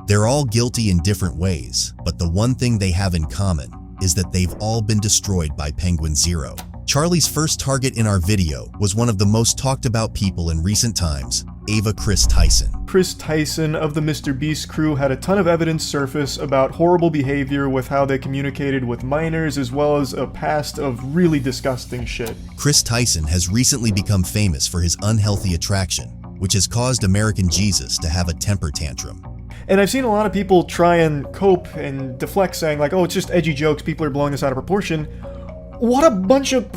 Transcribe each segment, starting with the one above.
They're all guilty in different ways, but the one thing they have in common is that they've all been destroyed by Penguinz0. Charlie's first target in our video was one of the most talked about people in recent times, Ava Tyson. Chris Tyson of the Mr. Beast crew had a ton of evidence surface about horrible behavior with how they communicated with minors, as well as a past of really disgusting shit. Chris Tyson has recently become famous for his unhealthy attraction, which has caused American Jesus to have a temper tantrum. And I've seen a lot of people try and cope and deflect, saying like, oh, it's just edgy jokes, people are blowing this out of proportion. What a bunch of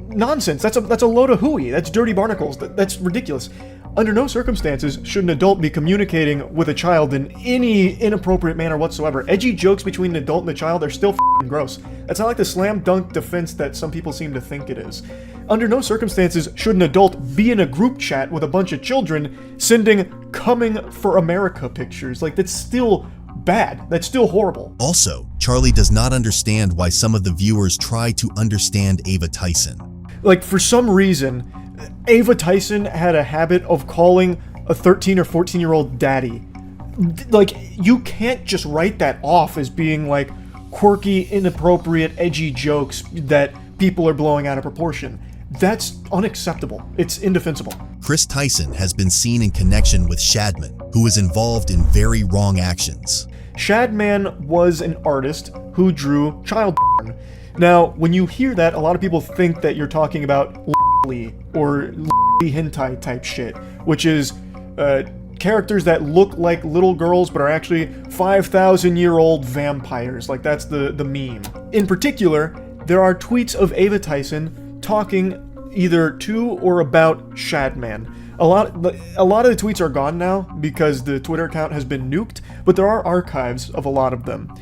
nonsense. That's a load of hooey. That's dirty barnacles. That's ridiculous. Under no circumstances should an adult be communicating with a child in any inappropriate manner whatsoever. Edgy jokes between an adult and a child are still gross. That's not like the slam dunk defense that some people seem to think it is. Under no circumstances should an adult be in a group chat with a bunch of children sending "Coming for America" pictures. Like, that's still bad. That's still horrible. Also, Charlie does not understand why some of the viewers try to understand Ava Tyson. Like, for some reason, Ava Tyson had a habit of calling a 13 or 14-year-old daddy. Like, you can't just write that off as being like quirky, inappropriate, edgy jokes that people are blowing out of proportion. That's unacceptable. It's indefensible. Chris Tyson has been seen in connection with Shadman, who is involved in very wrong actions. Shadman was an artist who drew child porn. Now, when you hear that, a lot of people think that you're talking about or hentai type shit, which is characters that look like little girls but are actually 5,000-year-old vampires. Like, that's the meme. In particular, there are tweets of Ava Tyson talking either to or about Shadman. A lot of the tweets are gone now because the Twitter account has been nuked, but there are archives of a lot of them.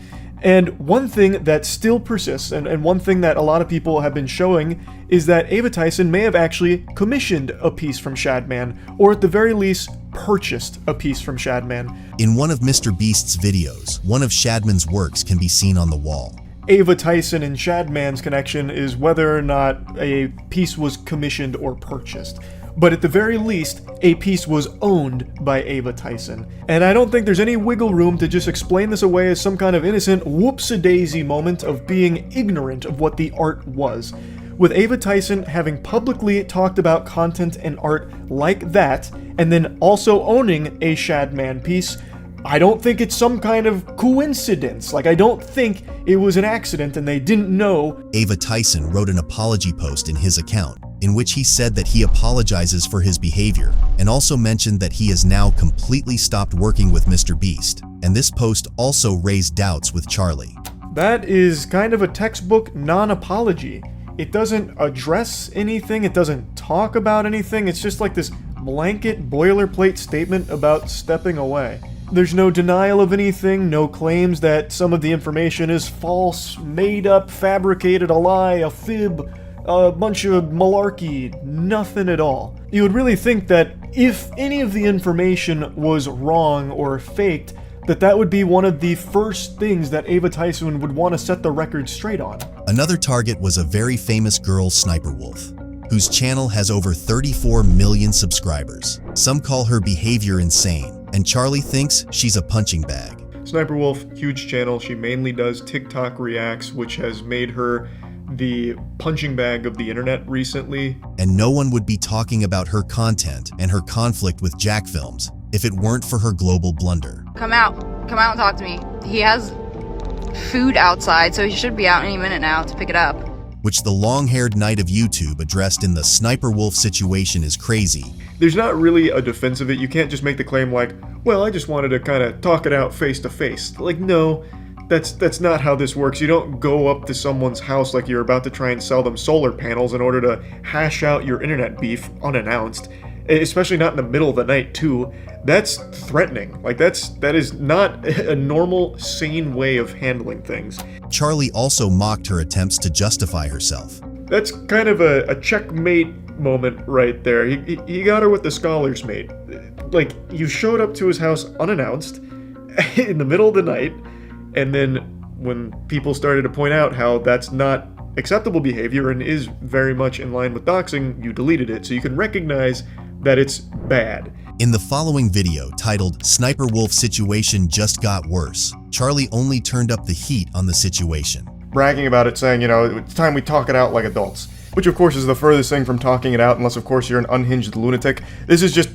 And one thing that still persists, and one thing that a lot of people have been showing, is that Ava Tyson may have actually commissioned a piece from Shadman, or at the very least, purchased a piece from Shadman. In one of Mr. Beast's videos, one of Shadman's works can be seen on the wall. Ava Tyson and Shadman's connection is whether or not a piece was commissioned or purchased. But at the very least, a piece was owned by Ava Tyson. And I don't think there's any wiggle room to just explain this away as some kind of innocent whoops-a-daisy moment of being ignorant of what the art was. With Ava Tyson having publicly talked about content and art like that, and then also owning a Shadman piece, I don't think it's some kind of coincidence. Like, I don't think it was an accident and they didn't know. Ava Tyson wrote an apology post in his account, in which he said that he apologizes for his behavior, and also mentioned that he has now completely stopped working with Mr. Beast, and this post also raised doubts with Charlie. That is kind of a textbook non-apology. It doesn't address anything, it doesn't talk about anything, it's just like this blanket boilerplate statement about stepping away. There's no denial of anything, no claims that some of the information is false, made up, fabricated, a lie, a fib, a bunch of malarkey, nothing at all. You would really think that if any of the information was wrong or faked, that would be one of the first things that Ava Tyson would want to set the record straight on. Another target was a very famous girl, Sniper Wolf, whose channel has over 34 million subscribers. Some call her behavior insane, and Charlie thinks she's a punching bag. Sniper Wolf, huge channel. She mainly does TikTok reacts, which has made her the punching bag of the internet recently. And no one would be talking about her content and her conflict with Jack Films if it weren't for her global blunder. Come out and talk to me. He has food outside, so he should be out any minute now to pick it up. Which the long-haired knight of YouTube addressed in the Sniper Wolf situation is crazy. There's not really a defense of it. You can't just make the claim like, well, I just wanted to kind of talk it out face to face. Like, no, that's not how this works. You don't go up to someone's house like you're about to try and sell them solar panels in order to hash out your internet beef unannounced. Especially not in the middle of the night, too. That's threatening. Like, that is not a normal, sane way of handling things. Charlie also mocked her attempts to justify herself. That's kind of a checkmate moment right there. He got her with the scholar's mate. Like, you showed up to his house unannounced in the middle of the night, and then when people started to point out how that's not acceptable behavior and is very much in line with doxing, you deleted it, so you can recognize that it's bad. In the following video, titled Sniper Wolf Situation Just Got Worse, Charlie only turned up the heat on the situation. Bragging about it, saying, you know, it's time we talk it out like adults. Which, of course, is the furthest thing from talking it out, unless, of course, you're an unhinged lunatic. This is just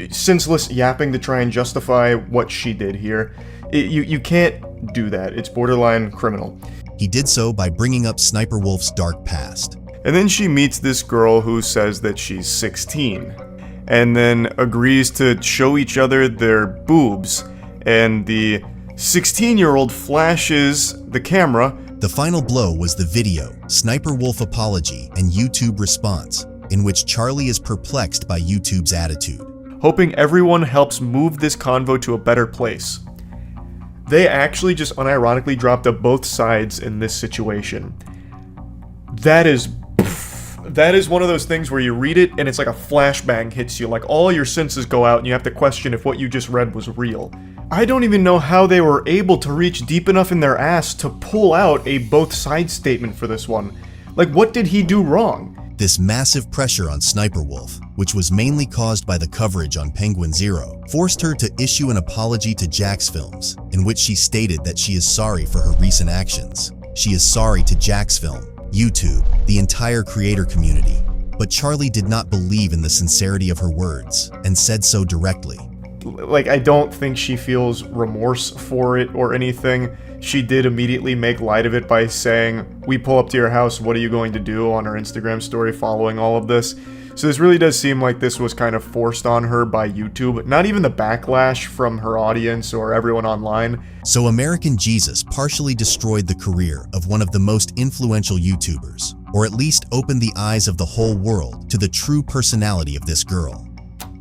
senseless yapping to try and justify what she did here. You can't do that. It's borderline criminal. He did so by bringing up Sniper Wolf's dark past. And then she meets this girl who says that she's 16. And then agrees to show each other their boobs. And the 16-year-old flashes the camera. The final blow was the video, Sniper Wolf apology, and YouTube response, in which Charlie is perplexed by YouTube's attitude. Hoping everyone helps move this convo to a better place. They actually just unironically dropped up both sides in this situation. That is one of those things where you read it and it's like a flashbang hits you, like all your senses go out and you have to question if what you just read was real. I don't even know how they were able to reach deep enough in their ass to pull out a both sides statement for this one. Like, what did he do wrong? This massive pressure on Sniper Wolf, which was mainly caused by the coverage on Penguinz0, forced her to issue an apology to Jax Films, in which she stated that she is sorry for her recent actions. She is sorry to Jax Film, YouTube, the entire creator community. But Charlie did not believe in the sincerity of her words, and said so directly. Like, I don't think she feels remorse for it or anything. She did immediately make light of it by saying, "We pull up to your house, what are you going to do?" on her Instagram story following all of this. So this really does seem like this was kind of forced on her by YouTube, not even the backlash from her audience or everyone online. So American Jesus partially destroyed the career of one of the most influential YouTubers, or at least opened the eyes of the whole world to the true personality of this girl.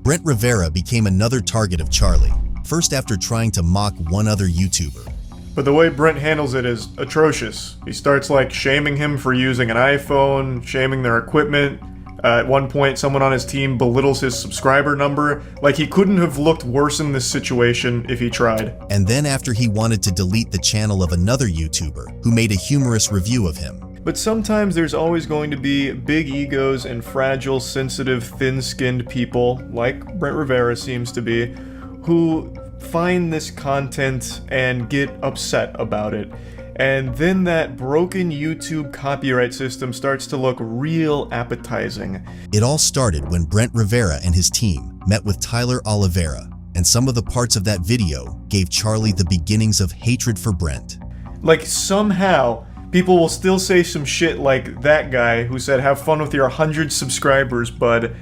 Brent Rivera became another target of Charlie, first after trying to mock one other YouTuber. But the way Brent handles it is atrocious. He starts like shaming him for using an iPhone, shaming their equipment. At one point, someone on his team belittles his subscriber number. Like, he couldn't have looked worse in this situation if he tried. And then after he wanted to delete the channel of another YouTuber who made a humorous review of him. But sometimes there's always going to be big egos and fragile, sensitive, thin-skinned people, like Brent Rivera seems to be, who find this content and get upset about it. And then that broken YouTube copyright system starts to look real appetizing. It all started when Brent Rivera and his team met with Tyler Oliveira, and some of the parts of that video gave Charlie the beginnings of hatred for Brent. Like, somehow, people will still say some shit like that guy who said, "Have fun with your 100 subscribers, bud,"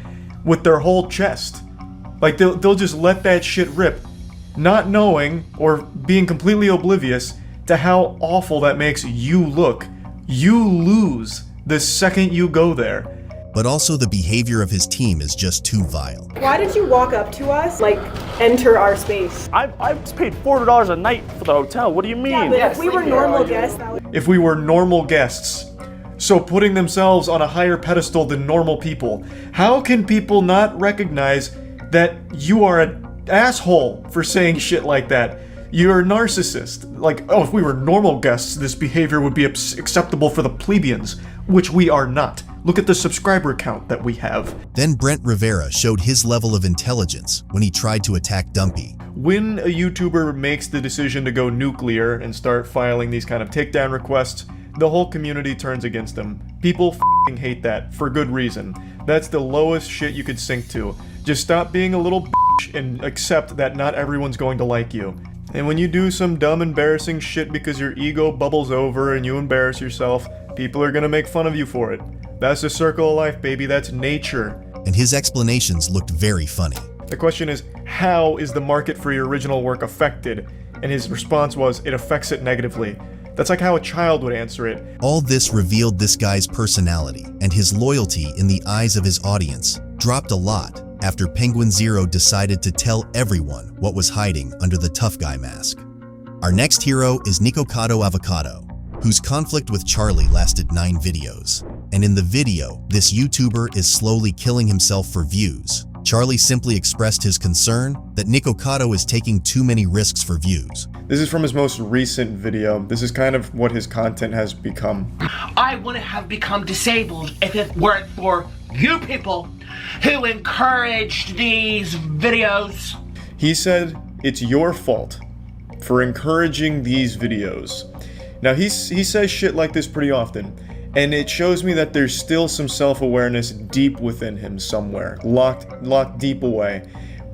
with their whole chest. Like, they'll just let that shit rip, not knowing or being completely oblivious to how awful that makes you look. You lose the second you go there. But also the behavior of his team is just too vile. Why did you walk up to us, like, enter our space? I paid $400 a night for the hotel. What do you mean? Yeah, but if we were normal guests, that would... If we were normal guests, so putting themselves on a higher pedestal than normal people, how can people not recognize that you are an asshole for saying shit like that? You're a narcissist. Like, oh, if we were normal guests, this behavior would be acceptable for the plebeians, which we are not. Look at the subscriber count that we have. Then Brent Rivera showed his level of intelligence when he tried to attack Dumpy. When a YouTuber makes the decision to go nuclear and start filing these kind of takedown requests, the whole community turns against them. People f***ing hate that, for good reason. That's the lowest shit you could sink to. Just stop being a little bitch and accept that not everyone's going to like you. And when you do some dumb, embarrassing shit because your ego bubbles over and you embarrass yourself, people are gonna make fun of you for it. That's the circle of life, baby. That's nature. And his explanations looked very funny. The question is, how is the market for your original work affected? And his response was, it affects it negatively. That's like how a child would answer it. All this revealed this guy's personality, and his loyalty in the eyes of his audience dropped a lot after Penguinz0 decided to tell everyone what was hiding under the tough guy mask. Our next hero is Nikocado Avocado, whose conflict with Charlie lasted 9 videos. And in the video, this YouTuber is slowly killing himself for views. Charlie simply expressed his concern that Nikocado is taking too many risks for views. This is from his most recent video. This is kind of what his content has become. I wouldn't have become disabled if it weren't for you people who encouraged these videos. He said it's your fault for encouraging these videos. Now he says shit like this pretty often, and it shows me that there's still some self-awareness deep within him somewhere, locked deep away.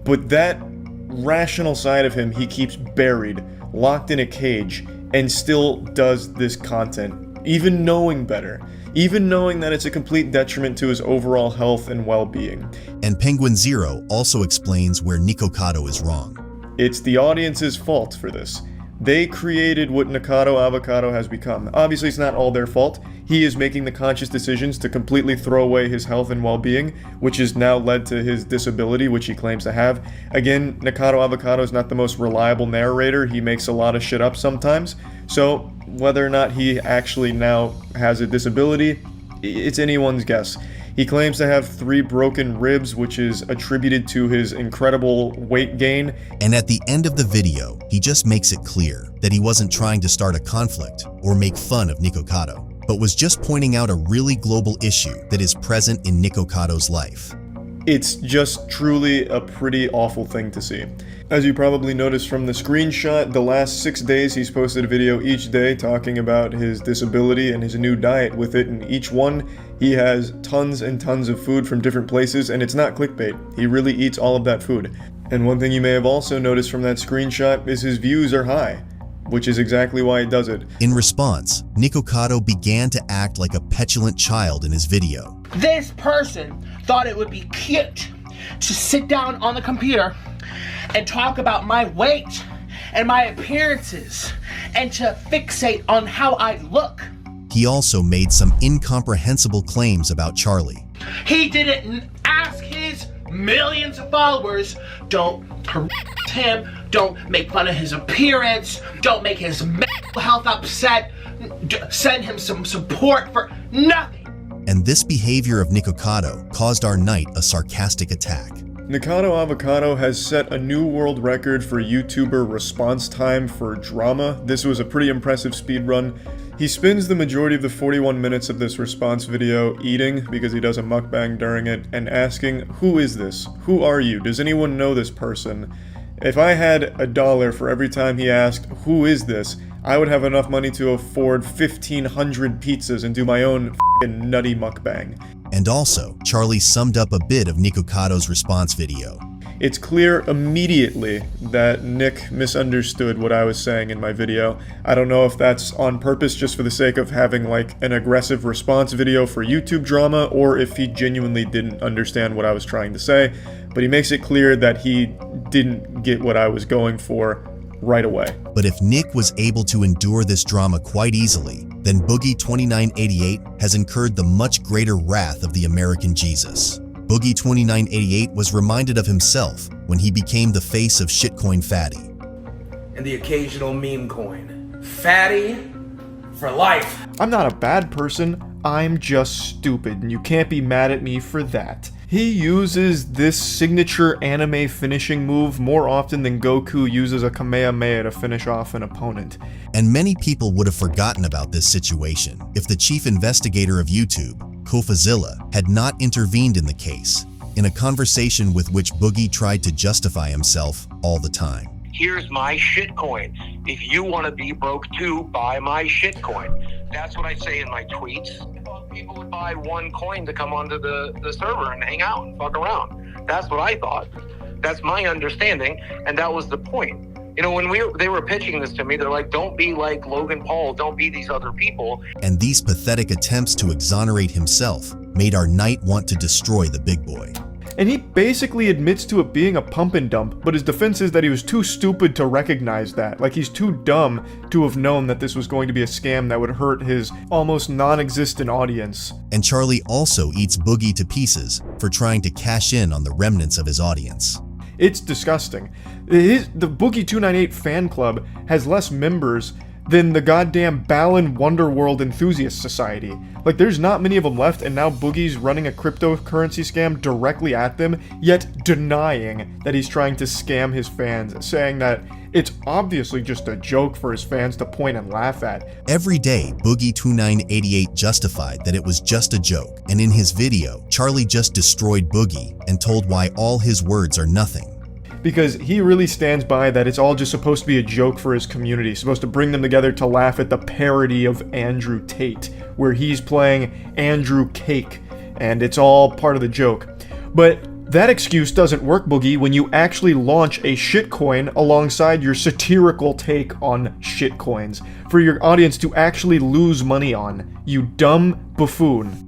But that rational side of him he keeps buried, locked in a cage, and still does this content, even knowing better. Even knowing that it's a complete detriment to his overall health and well-being. And Penguinz0 also explains where Nikocado is wrong. It's the audience's fault for this. They created what Nikocado Avocado has become. Obviously, it's not all their fault. He is making the conscious decisions to completely throw away his health and well-being, which has now led to his disability, which he claims to have. Again, Nikocado Avocado is not the most reliable narrator. He makes a lot of shit up sometimes. So, whether or not he actually now has a disability, it's anyone's guess. He claims to have 3 broken ribs, which is attributed to his incredible weight gain. And at the end of the video, he just makes it clear that he wasn't trying to start a conflict or make fun of Nikocado, but was just pointing out a really global issue that is present in Nikocado's life. It's just truly a pretty awful thing to see. As you probably noticed from the screenshot, the last 6 days he's posted a video each day talking about his disability and his new diet with it, and each one he has tons and tons of food from different places, and it's not clickbait. He really eats all of that food. And one thing you may have also noticed from that screenshot is his views are high, which is exactly why he does it. In response, Nikocado began to act like a petulant child in his video. This person thought it would be cute to sit down on the computer and talk about my weight and my appearances and to fixate on how I look. He also made some incomprehensible claims about Charlie. He didn't ask his millions of followers, don't harass him, don't make fun of his appearance, don't make his mental health upset, send him some support for nothing. And this behavior of Nikocado caused our knight a sarcastic attack. Nikocado Avocado has set a new world record for YouTuber response time for drama. This was a pretty impressive speed run. He spends the majority of the 41 minutes of this response video eating, because he does a mukbang during it, and asking, who is this? Who are you? Does anyone know this person? If I had $1 for every time he asked, who is this, I would have enough money to afford 1,500 pizzas and do my own f***ing nutty mukbang. And also, Charlie summed up a bit of Nikocado's response video. It's clear immediately that Nick misunderstood what I was saying in my video. I don't know if that's on purpose just for the sake of having like an aggressive response video for YouTube drama, or if he genuinely didn't understand what I was trying to say, but he makes it clear that he didn't get what I was going for right away. But if Nick was able to endure this drama quite easily, then Boogie2988 has incurred the much greater wrath of the American Jesus. Boogie2988 was reminded of himself when he became the face of shitcoin Fatty. And the occasional meme coin. Fatty for life. I'm not a bad person, I'm just stupid, and you can't be mad at me for that. He uses this signature anime finishing move more often than Goku uses a Kamehameha to finish off an opponent. And many people would have forgotten about this situation if the chief investigator of YouTube, Penguinz0, had not intervened in the case, in a conversation with which Boogie tried to justify himself all the time. Here's my shitcoin. If you want to be broke too, buy my shitcoin. That's what I say in my tweets. I thought people would buy one coin to come onto the server and hang out and fuck around. That's what I thought. That's my understanding, and that was the point. You know, when they were pitching this to me, they're like, don't be like Logan Paul, don't be these other people. And these pathetic attempts to exonerate himself made our knight want to destroy the big boy. And he basically admits to it being a pump and dump, but his defense is that he was too stupid to recognize that. Like, he's too dumb to have known that this was going to be a scam that would hurt his almost non-existent audience. And Charlie also eats Boogie to pieces for trying to cash in on the remnants of his audience. It's disgusting. The Boogie298 fan club has less members than the goddamn Balan Wonderworld Enthusiast Society. Like, there's not many of them left, and now Boogie's running a cryptocurrency scam directly at them, yet denying that he's trying to scam his fans, saying that it's obviously just a joke for his fans to point and laugh at. Every day, Boogie2988 justified that it was just a joke, and in his video, Charlie just destroyed Boogie and told why all his words are nothing. Because he really stands by that it's all just supposed to be a joke for his community, supposed to bring them together to laugh at the parody of Andrew Tate, where he's playing Andrew Cake, and it's all part of the joke. But that excuse doesn't work, Boogie, when you actually launch a shitcoin alongside your satirical take on shitcoins, for your audience to actually lose money on, you dumb buffoon.